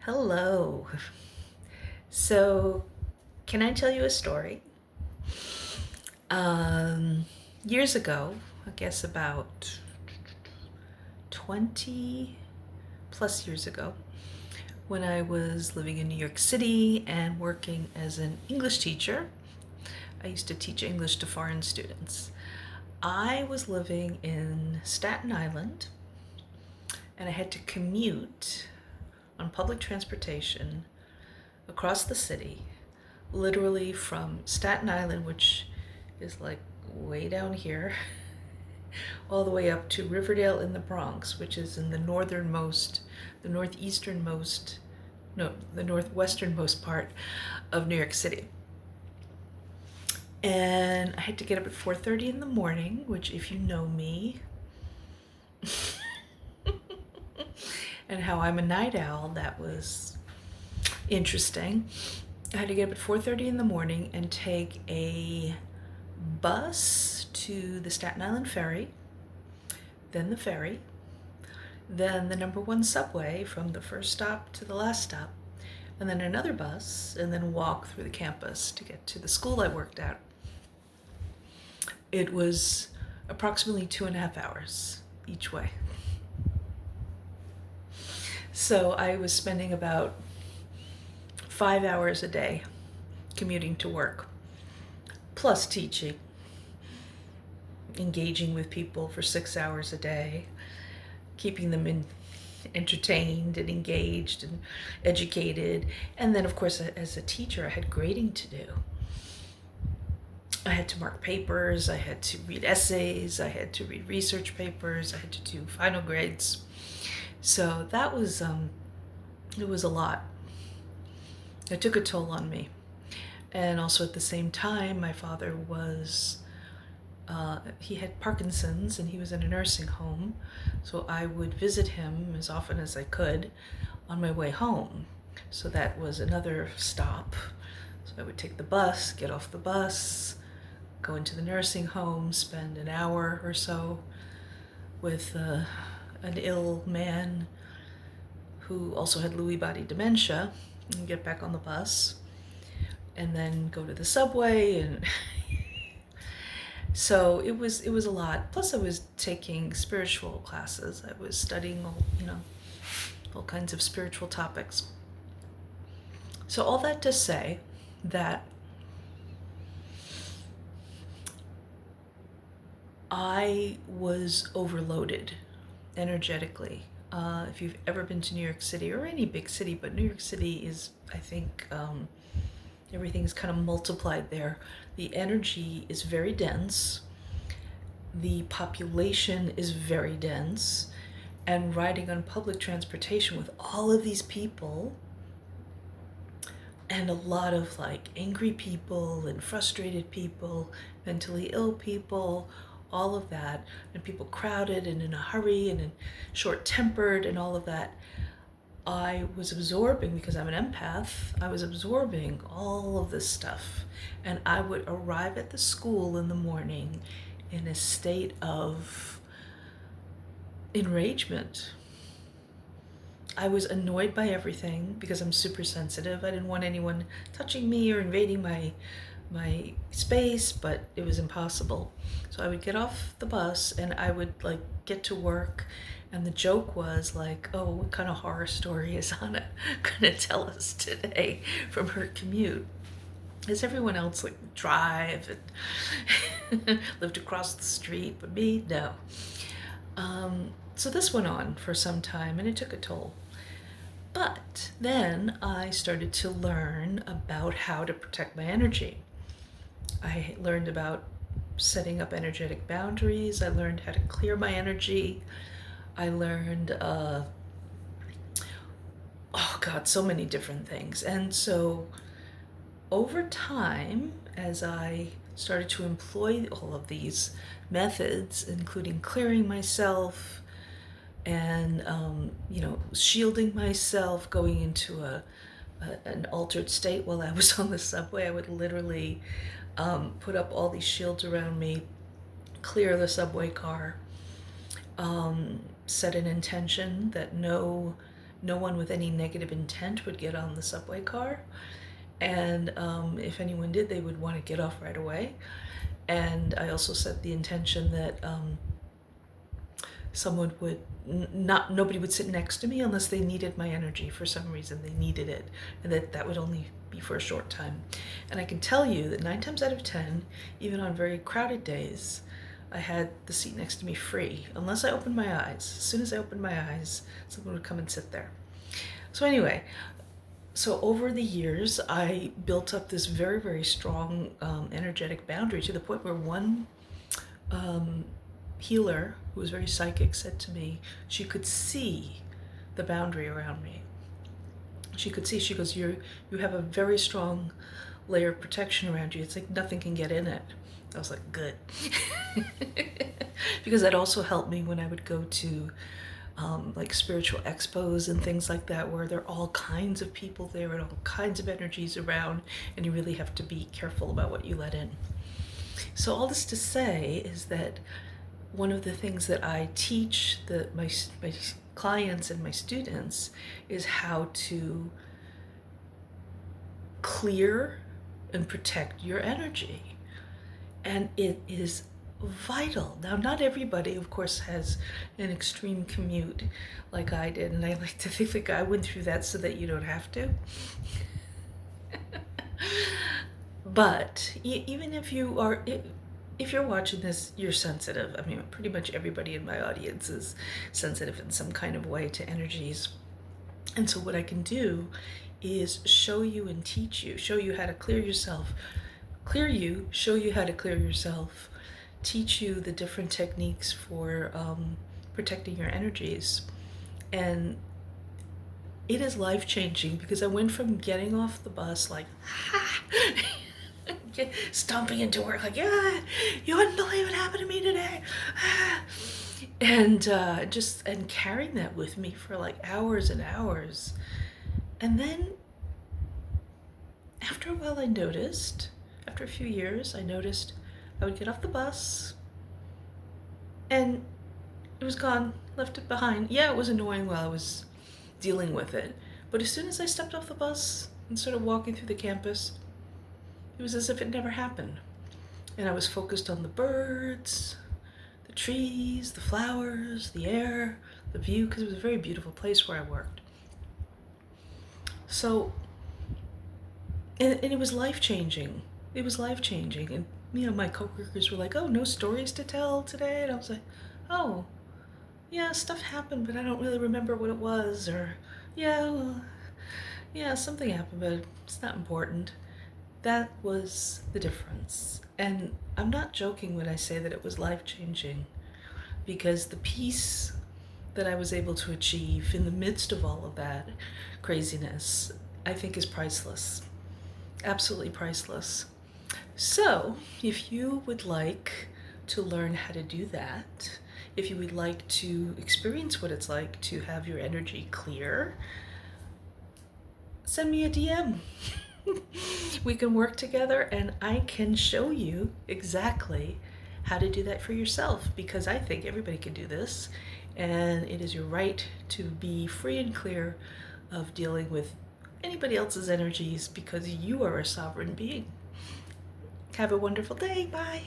Hello. So, can I tell you a story? Um, Years ago, I guess about 20 plus years ago, when I was living in New York City and working as an English teacher, I used to teach English to foreign students. I was living in Staten Island and I had to commute on public transportation across the city, literally from Staten Island, which is like way down here, all the way up to Riverdale in the Bronx, which is in the the northwesternmost part of New York City. And I had to get up at 4:30 in the morning, which, if you know me, and how I'm a night owl, that was interesting. I had to get up at 4:30 in the morning and take a bus to the Staten Island ferry, then the ferry, then the number one subway from the first stop to the last stop, and then another bus, and then walk through the campus to get to the school I worked at. It was approximately 2.5 hours each way. So I was spending about 5 hours a day commuting to work, plus teaching, engaging with people for 6 hours a day, keeping them entertained and engaged and educated. And then, of course, as a teacher, I had grading to do. I had to mark papers, I had to read essays, I had to read research papers, I had to do final grades. So that was, it was a lot. It took a toll on me. And also at the same time, my father he had Parkinson's and he was in a nursing home. So I would visit him as often as I could on my way home. So that was another stop. So I would take the bus, get off the bus, go into the nursing home, spend an hour or so with an ill man who also had Lewy body dementia, and get back on the bus, and then go to the subway. And so it was a lot. Plus I was taking spiritual classes. I was studying all kinds of spiritual topics. So all that to say that I was overloaded energetically. If you've ever been to New York City or any big city, but New York City is, I think, everything's kind of multiplied there. The energy is very dense. The population is very dense. And riding on public transportation with all of these people and a lot of like angry people and frustrated people, mentally ill people, all of that, and people crowded and in a hurry and short-tempered and all of that. I was absorbing, because I'm an empath, I was absorbing all of this stuff. And I would arrive at the school in the morning in a state of enragement. I was annoyed by everything because I'm super sensitive. I didn't want anyone touching me or invading my space, but it was impossible. So I would get off the bus and I would like get to work, and the joke was like, oh, what kind of horror story is Anna gonna tell us today from her commute? As everyone else like drive and lived across the street, but me, no. So this went on for some time and it took a toll. But then I started to learn about how to protect my energy. I learned about setting up energetic boundaries. I learned how to clear my energy. I learned, so many different things. And so over time, as I started to employ all of these methods, including clearing myself and, shielding myself, going into an altered state while I was on the subway, I would literally put up all these shields around me, clear the subway car, set an intention that no no one with any negative intent would get on the subway car. And if anyone did, they would want to get off right away. And I also set the intention that someone would nobody would sit next to me unless they needed my energy for some reason. They needed it, and that would only be for a short time. And I can tell you that 9 times out of 10, even on very crowded days, I had the seat next to me free, unless I opened my eyes. As soon as I opened my eyes, someone would come and sit there. So anyway, so over the years, I built up this very, very strong energetic boundary, to the point where one healer, who was very psychic, said to me she could see the boundary around me. She could see, she goes, you have a very strong layer of protection around you. It's like nothing can get in it. I was like, good. Because that also helped me when I would go to like spiritual expos and things like that, where there are all kinds of people there and all kinds of energies around, and you really have to be careful about what you let in. So all this to say is that one of the things that I teach my clients and my students is how to clear and protect your energy. And it is vital. Now, not everybody, of course, has an extreme commute like I did, and I like to think that I went through that so that you don't have to. But even if you're watching this, you're sensitive. I mean, pretty much everybody in my audience is sensitive in some kind of way to energies. And so what I can do is show you and teach you, show you how to clear yourself, show you how to clear yourself, teach you the different techniques for protecting your energies. And it is life-changing, because I went from getting off the bus like, stomping into work like, yeah, you wouldn't believe what happened to me today. And and carrying that with me for like hours and hours. And then after a while, after a few years, I noticed I would get off the bus and it was gone, left it behind. Yeah, it was annoying while I was dealing with it. But as soon as I stepped off the bus and started walking through the campus, it was as if it never happened. And I was focused on the birds, the trees, the flowers, the air, the view, because it was a very beautiful place where I worked. So, and it was life-changing. It was life-changing. And, my coworkers were like, oh, no stories to tell today? And I was like, oh, yeah, stuff happened, but I don't really remember what it was. Or, yeah, something happened, but it's not important. That was the difference. And I'm not joking when I say that it was life-changing, because the peace that I was able to achieve in the midst of all of that craziness, I think, is priceless. Absolutely priceless. So, if you would like to learn how to do that, if you would like to experience what it's like to have your energy clear, send me a DM. We can work together and I can show you exactly how to do that for yourself, because I think everybody can do this, and it is your right to be free and clear of dealing with anybody else's energies, because you are a sovereign being. Have a wonderful day. Bye.